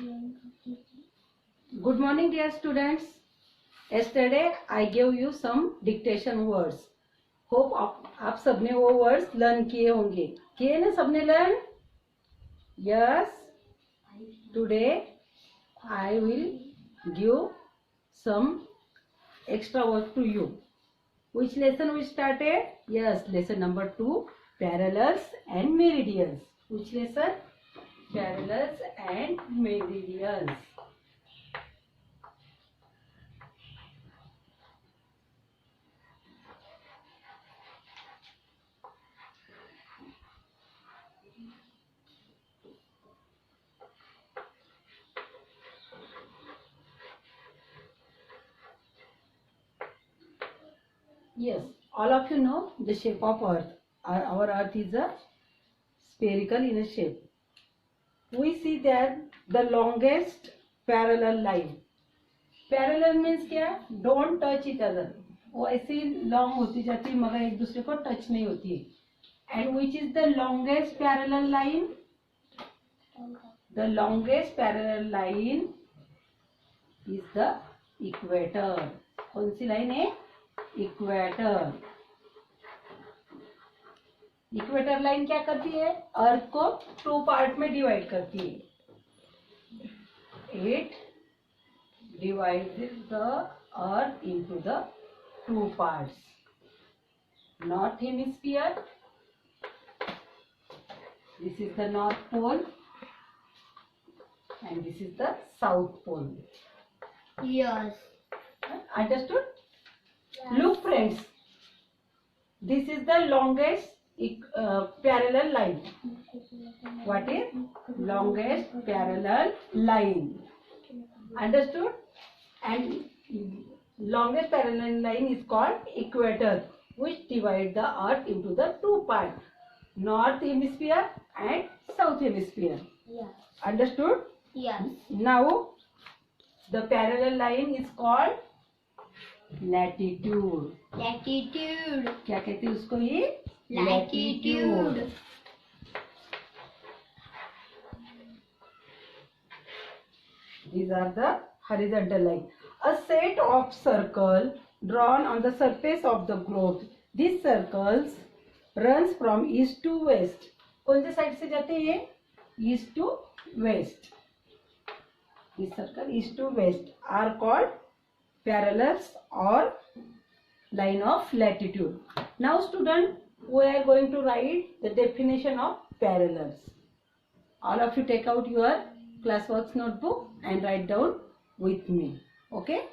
Good morning, dear students. Yesterday I gave you some dictation words. Hope आप सबने वो words learn किए होंगे. किए ना सबने learn? Yes. Today I will give some extra work to you. Which lesson we started? Yes, lesson number 2, parallels and meridians. Which lesson? Parallels and meridians. Yes, all of you know the shape of Earth. Our Earth is a spherical in a shape. We see that the longest parallel line. Parallel means क्या? Don't touch each other. वो ऐसी long होती जाती है मगर एक दूसरे को touch नहीं होती है. And which is the longest parallel line? The longest parallel line is the equator. कौन सी लाइन है? इक्वेटर. इक्वेटर लाइन क्या करती है? अर्थ को 2 पार्ट में डिवाइड करती है. It divides the earth into the 2 parts. North hemisphere, this is the north pole and this is the south pole. Yes. Understood? Yes. Look friends, this is the longest parallel line. What is longest parallel line? Understood? And longest parallel line is called equator, which divide the earth into the 2 parts, north hemisphere and south hemisphere. Yes. Understood? Yes. Now the parallel line is called latitude. Latitude. क्या कहते हैं उसको? ये Latitude. These are the horizontal line. A set of circle drawn on the surface of the globe. These circles runs from east to west. कौन से side से जाते हैं ये? East to west. This circle east to west are called parallels or line of latitude. Now student, we are going to write the definition of parallels. All of you take out your classworks notebook and write down with me. Okay?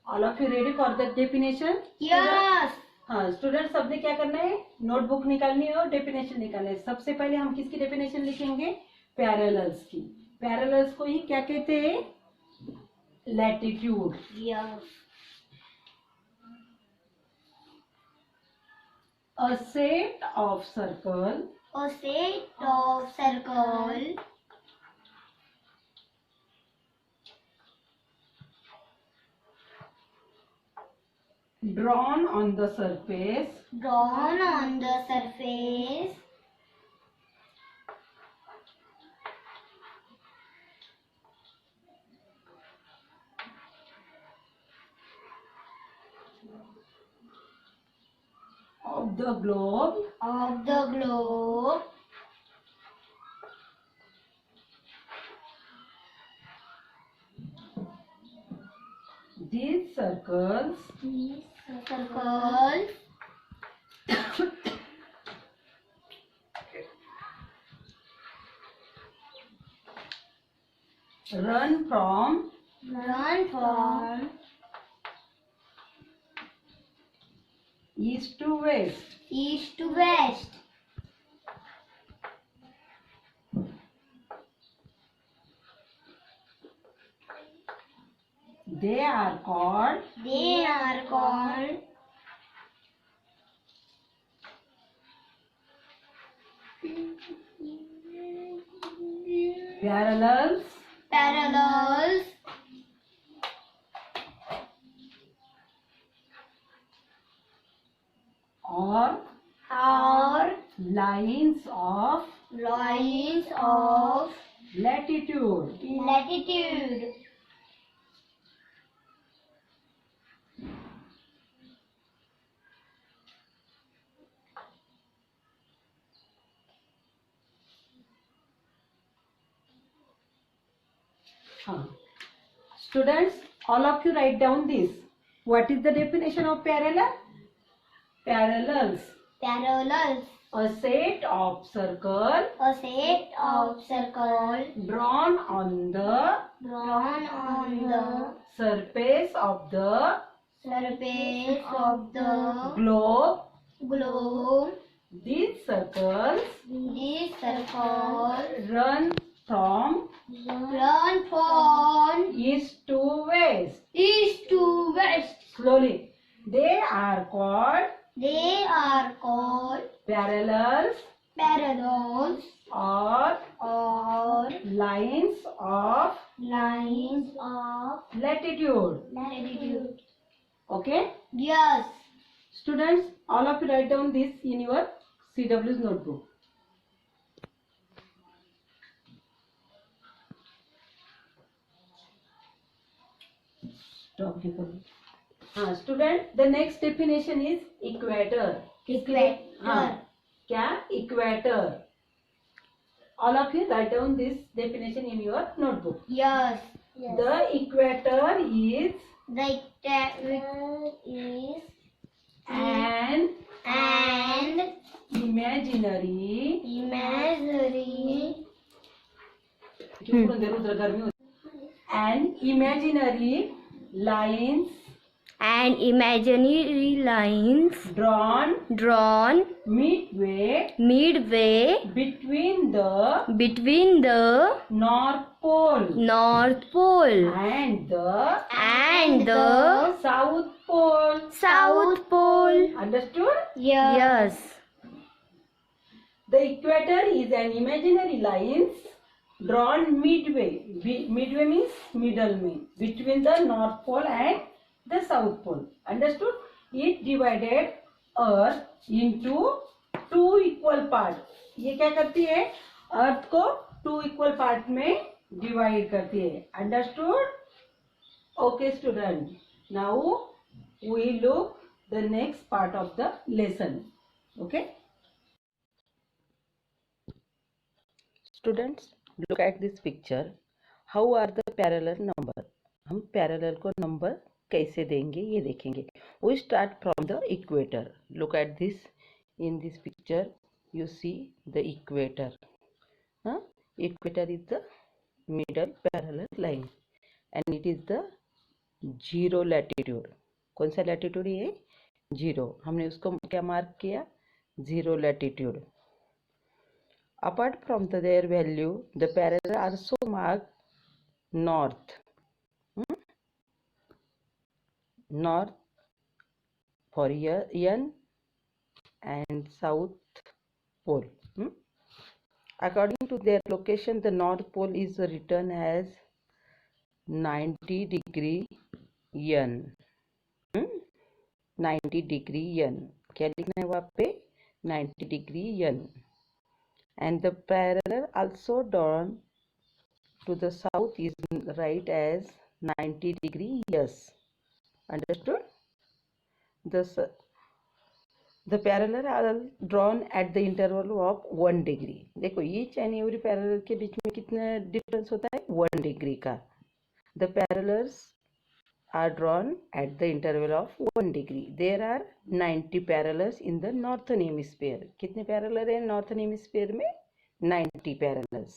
All of you ready for the definition? Yes. हाँ, student सबने क्या करना है? Notebook निकालनी है और definition निकालना है. सबसे पहले हम किसकी डेफिनेशन लिखेंगे? पैरेलल्स की. पैरेलल्स को ही क्या कहते हैं? Latitude. Yes. A set of circle A set of circle drawn on the surface drawn on the surface of the globe these circles run from east to west. They are called parallels or or lines of lines of Latitude. Latitude. Huh. Students, all of you write down this. What is the definition of parallel? Parallels. Parallels. A set of circle A set of circle drawn on the surface of the surface of the globe. globe. These circles These circles run from run from east to west. east to west. Slowly. They are called They are called parallels parallels or or lines of lines of latitude. latitude. Okay? Yes. Students, all of you write down this in your CW's notebook. Stop recording. Student, the next definition is equator. Equator. क्या? Equator. All of you write down this definition in your notebook. Yes. The equator is The equator is an an imaginary imaginary क्यों बोल दे रहे हो? उधर गर्मी होती है. An imaginary lines and imaginary lines drawn drawn midway midway between between the North Pole North Pole and and the South Pole. South Pole. Understood? Yes. The equator is an imaginary lines drawn midway. Midway means middle mean between the North Pole and the South Pole. Understood? It divided Earth into two equal parts. ये क्या करती है? Earth को two equal part में divide करती है. Understood? Okay, student. Now we look the next part of the lesson. Okay? Students, look at this picture. How are the parallel number? हम parallel को number कैसे देंगे ये देखेंगे. We start from the equator. Look at this. In this picture, you see the equator. Equator is the middle parallel line, and it is the zero latitude. कौन सा latitude है? Zero. हमने उसको क्या mark किया? Zero latitude. Apart from their value, the parallel also mark north. North for N and South Pole. According to their location, the North Pole is written as 90 degree N. 90 degree N. क्या लिखना है वहाँ पे? 90 degree N. And the parallel also drawn to the south is right as 90 degree S. Understood? The parallel are drawn at the interval of 1 degree. देखो each and every parallel के बीच में कितना difference होता है? 1 degree का. The parallels are drawn at the interval of 1 degree. There are 90 parallels in the northern hemisphere. कितने parallel हैं northern hemisphere में? 90 parallels.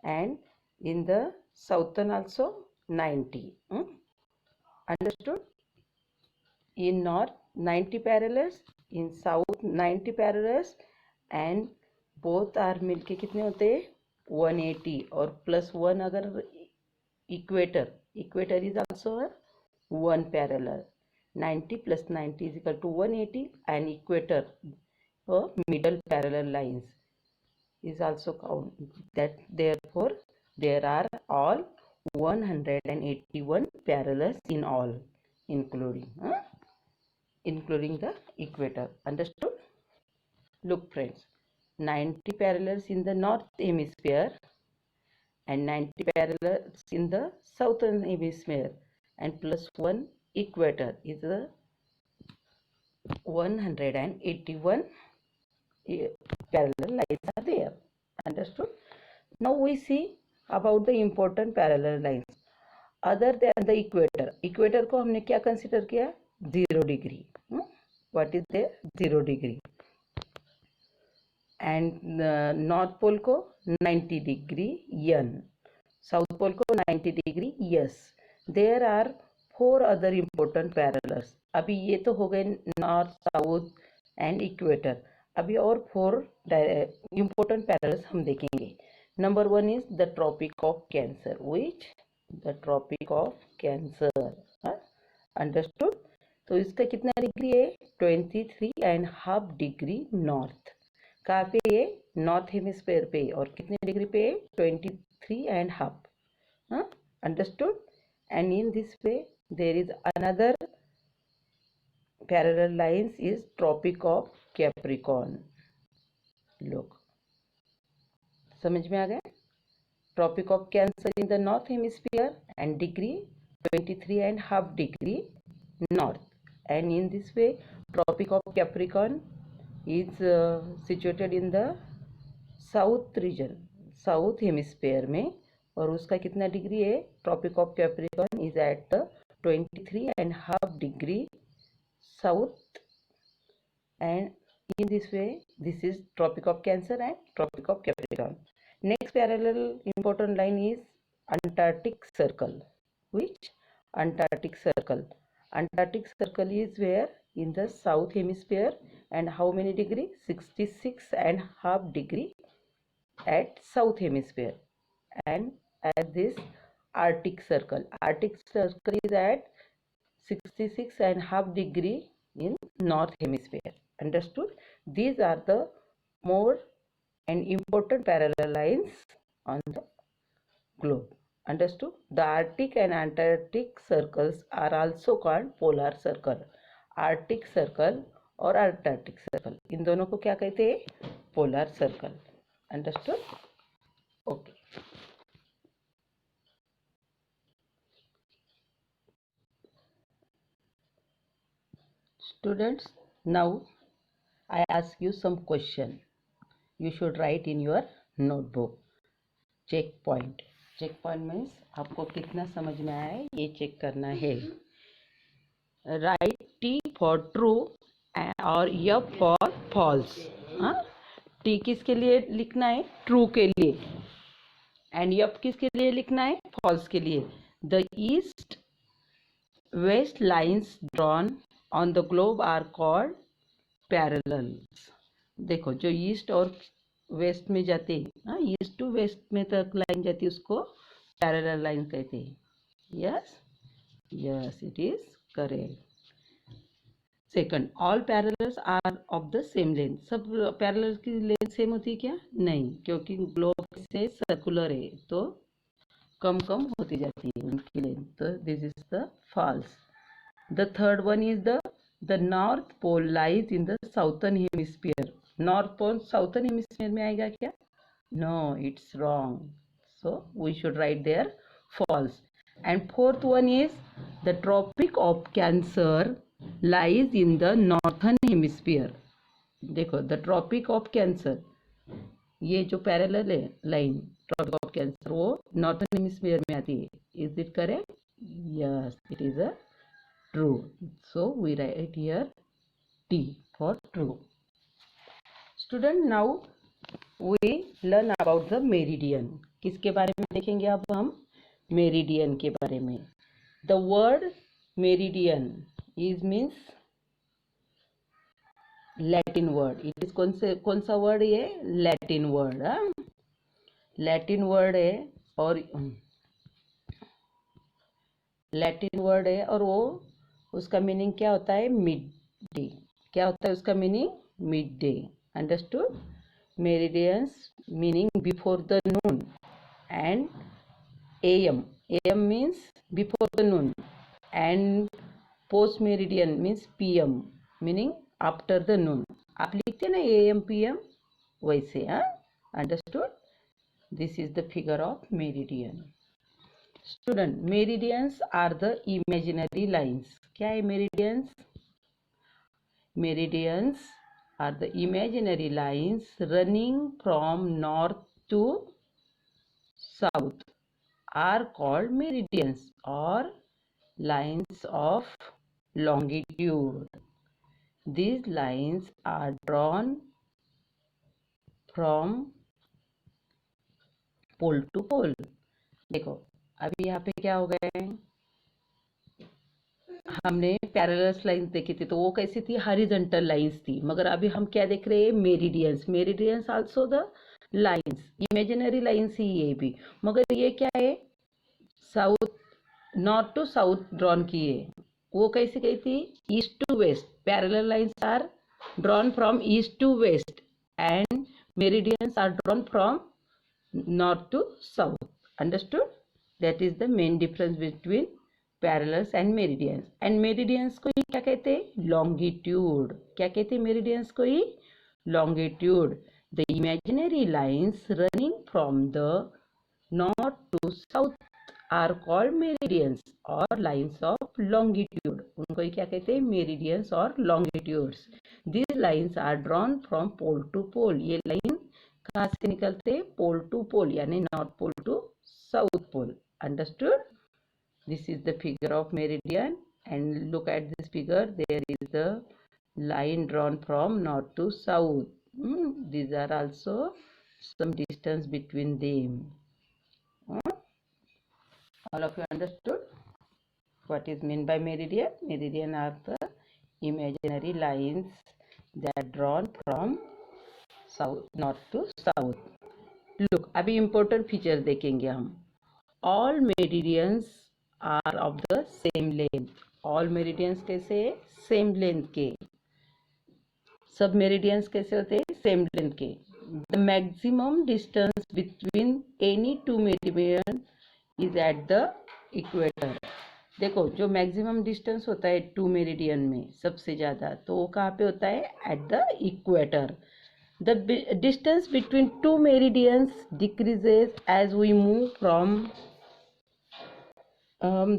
And in the southern also 90. Understood? In north 90 parallels, in south 90 parallels, and both are मिलके कितने होते हैं? 180 और plus 1 अगर equator is also a 1 parallel. 90 plus 90 is equal to 180, and equator or middle parallel lines is also count. That therefore there are all 181 parallels in all, including the equator. Understood? Look friends, 90 parallels in the north hemisphere and 90 parallels in the southern hemisphere, and plus 1 equator is the 181 parallel lines are there. Understood? Now we see about the important parallel lines other than the equator. Equator को हमने क्या consider किया? 0 degree. What is there? 0 degree. And north pole को 90 degree n, south pole को 90 degree s. There are 4 other important parallels. अभी ये तो हो गए नॉर्थ, साउथ एंड इक्वेटर. अभी और 4 important parallels हम देखेंगे. Number 1 is the Tropic of Cancer. Which? The Tropic of Cancer. Understood? तो इसका कितना डिग्री है? 23.5 डिग्री नॉर्थ. कहाँ पे ये? नॉर्थ हेमिस्फेयर पे. और कितने डिग्री पे? 23.5. Understood? And in this way there is another parallel lines is Tropic of Capricorn. लोग समझ में आ गए? Tropic of Cancer in the north hemisphere and degree 23.5 degree north. And in this way Tropic of Capricorn is situated in the south region, south hemisphere में. और उसका कितना degree है? Tropic of Capricorn is at 23.5 degree south. And in this way this is Tropic of Cancer and Tropic of Capricorn. Next parallel important line is Antarctic Circle. Which? Antarctic Circle. Antarctic Circle is where? In the south hemisphere. And how many degree? 66.5 degree at south hemisphere. And at this Arctic Circle. Arctic Circle is at 66.5 degree in north hemisphere. Understood? These are the more and important parallel lines on the globe. Understood? The Arctic and Antarctic circles are also called polar circle. Arctic circle और Antarctic circle, इन दोनों को क्या कहते हैं? Polar circle. Understood? Okay. Students, now I ask you some question. You should write in your notebook. Check point. Check point means आपको कितना समझ में आया है ये चेक करना है. Write T for true और F for false. T किसके लिए लिखना है? True के लिए. And F किसके लिए लिखना है? False के लिए. The east west lines drawn on the globe are called parallels. देखो जो ईस्ट और वेस्ट में जाते हैं, ईस्ट टू वेस्ट में तक लाइन जाती है उसको पैरेलल लाइन कहते हैं. Yes yes, it is correct. Second, all parallels are of the same length. सब पैरेलल की लेंथ सेम होती है क्या? नहीं, क्योंकि ग्लोब से सर्कुलर है तो कम कम होती जाती है उनकी लेंथ. तो this is the false. The third one is the north pole lies in the southern hemisphere. North pole southern hemisphere में आएगा क्या? No, it's wrong. So we should write there false. And fourth one is the tropic of cancer lies in the northern hemisphere. देखो the tropic of cancer, ये जो parallel है line tropic of cancer वो northern hemisphere में आती है. Is it correct? Yes, it is a true. So we write here T for true. Student, now we learn about the meridian. किसके बारे में देखेंगे अब हम? मेरिडियन के बारे में. The word meridian is means Latin word. It is कौन सा word ये? Latin word. Latin word है और Latin word है और वो उसका मीनिंग क्या होता है? Midday. क्या होता है उसका meaning? Midday. Understood? Meridians meaning before the noon and AM. AM means before the noon and post meridian means PM meaning after the noon. आप लिखते ना AM PM वैसे. Understood? This is the figure of meridian. Student, meridians are the imaginary lines. क्या है meridians? Meridians are the imaginary lines running from north to south are called meridians or lines of longitude. These lines are drawn from pole to pole. देखो अभी यहाँ पे क्या हो गए, हमने पैरेलल लाइंस देखी थी तो वो कैसी थी, हॉरिजॉन्टल लाइंस थी, मगर अभी हम क्या देख रहे हैं, meridians. Meridians also the lines, imaginary lines ही ये भी, मगर ये क्या है, south north to south drawn की है. वो कैसे गई थी, east to west. Parallel lines are drawn from east to west and meridians are drawn from north to south. Understood? That is the main difference between parallels and meridians. And meridians को ही क्या कहते हैं, longitude. क्या कहते हैं meridians को ही, longitude. The imaginary lines running from the north to south are called meridians or lines of longitude. उनको ही क्या कहते हैं, meridians or longitudes. These lines are drawn from pole to pole. ये line कहाँ से निकलते, पोल टू पोल, यानी north pole to south pole. Understood? This is the figure of meridian and look at this figure, there is the line drawn from north to south. These are also some distance between them. All of you understood what is meant by meridian? Meridian are the imaginary lines that drawn from south, north to south. Look अभी important feature देखेंगे हम. All meridians are of the same length. All meridians कैसे, same length के. सब meridians कैसे होते हैं, same length के. The maximum distance between any two meridian is at the equator. देखो जो मैक्सिमम डिस्टेंस होता है टू मेरिडियन में सबसे ज़्यादा, तो वो कहाँ पे होता है, eight the equator. The distance between two meridians decreases as we move from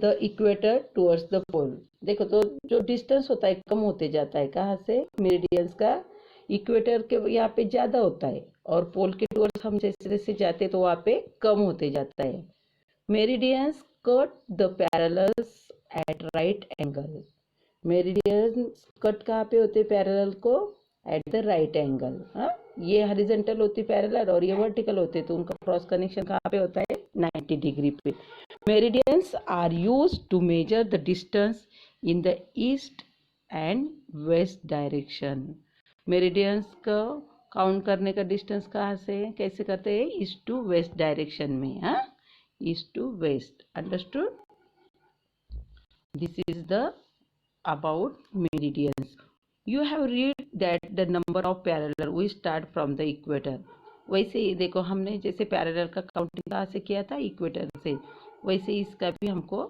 the equator towards the pole. देखो तो जो डिस्टेंस होता है कम होते जाता है, कहाँ से, मेरिडियंस का. इक्वेटर के यहाँ पे ज़्यादा होता है और पोल के टूवर्ड्स हम जैसे जैसे जाते हैं तो वहाँ पे कम होते जाता है. Meridians cut the parallels at right angle. Meridians cut कहाँ पे होते हैं पैरेलल को, एट द राइट एंगल. ये हॉरिजॉन्टल होती पैरेलल और ये वर्टिकल होते, तो उनका क्रॉस कनेक्शन कहाँ पे होता है, 90 डिग्री पे. Meridians are used to measure the distance in the east and west direction. Meridians को काउंट करने का डिस्टेंस कहाँ से कैसे करते हैं, ईस्ट टू वेस्ट डायरेक्शन में. East to west. Understood? This is the about meridians. You have read that the number of parallel we start from the equator. वैसे ही देखो हमने जैसे पैरेलल का काउंटिंग कहाँ से किया था, इक्वेटर से, वैसे ही इसका भी हमको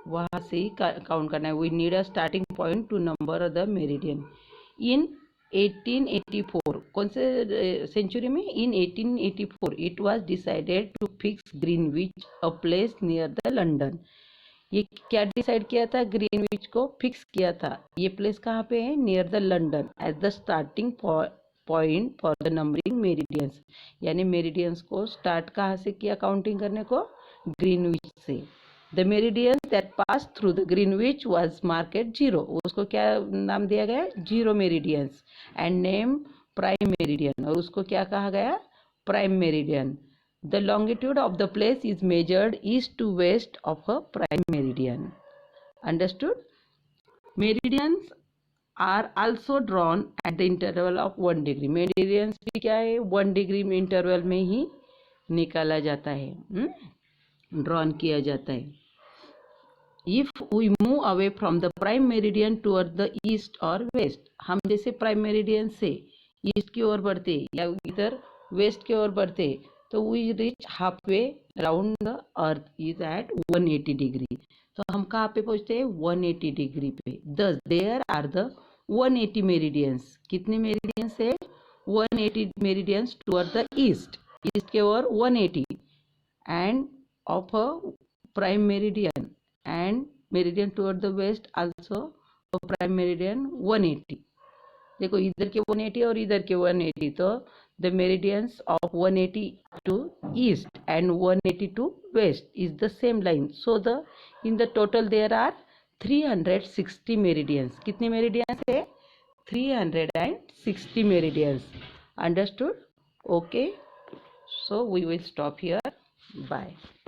वहाँ से ही काउंट करना है. We need a starting point to number the meridian. In 1884, कौन से सेंचुरी में, in 1884 it was decided to fix Greenwich a place near the London. ये क्या डिसाइड किया था, ग्रीनविच को फिक्स किया था. ये प्लेस कहाँ पे है, near the London, as the starting point for the numbering meridians. यानी मेरिडियंस को स्टार्ट कहाँ से किया काउंटिंग करने को, ग्रीनविच से. The meridians that pass through the Greenwich was marked zero. उसको क्या नाम दिया गया, zero meridians, and name prime meridian. और उसको क्या कहा गया, prime meridian. The longitude of the place is measured east to west of a prime meridian. Understood? Meridians are also drawn at the interval of 1 degree. Meridians भी क्या है, 1 degree में interval में ही निकाला जाता है, drawn किया जाता है. If we move away from the prime meridian toward the east or west, हम जैसे prime meridian से east की ओर बढ़ते या इधर west की ओर बढ़ते, तो we reach halfway around the earth is at 180 degree. तो हम कहाँ पे पहुँचते हैं, 180 डिग्री पे. Thus there are the 180 meridians. कितने मेरिडियंस है, 180 meridians toward the east east की ओर 180 and of a prime meridian and meridian toward the west also a prime meridian 180. देखो इधर के 180 और इधर के 180, तो the meridians of 180 to east and 180 to west is the same line. So the in the total there are 360 meridians. कितने meridians है? 360 meridians. Understood? Okay. So we will stop here. Bye.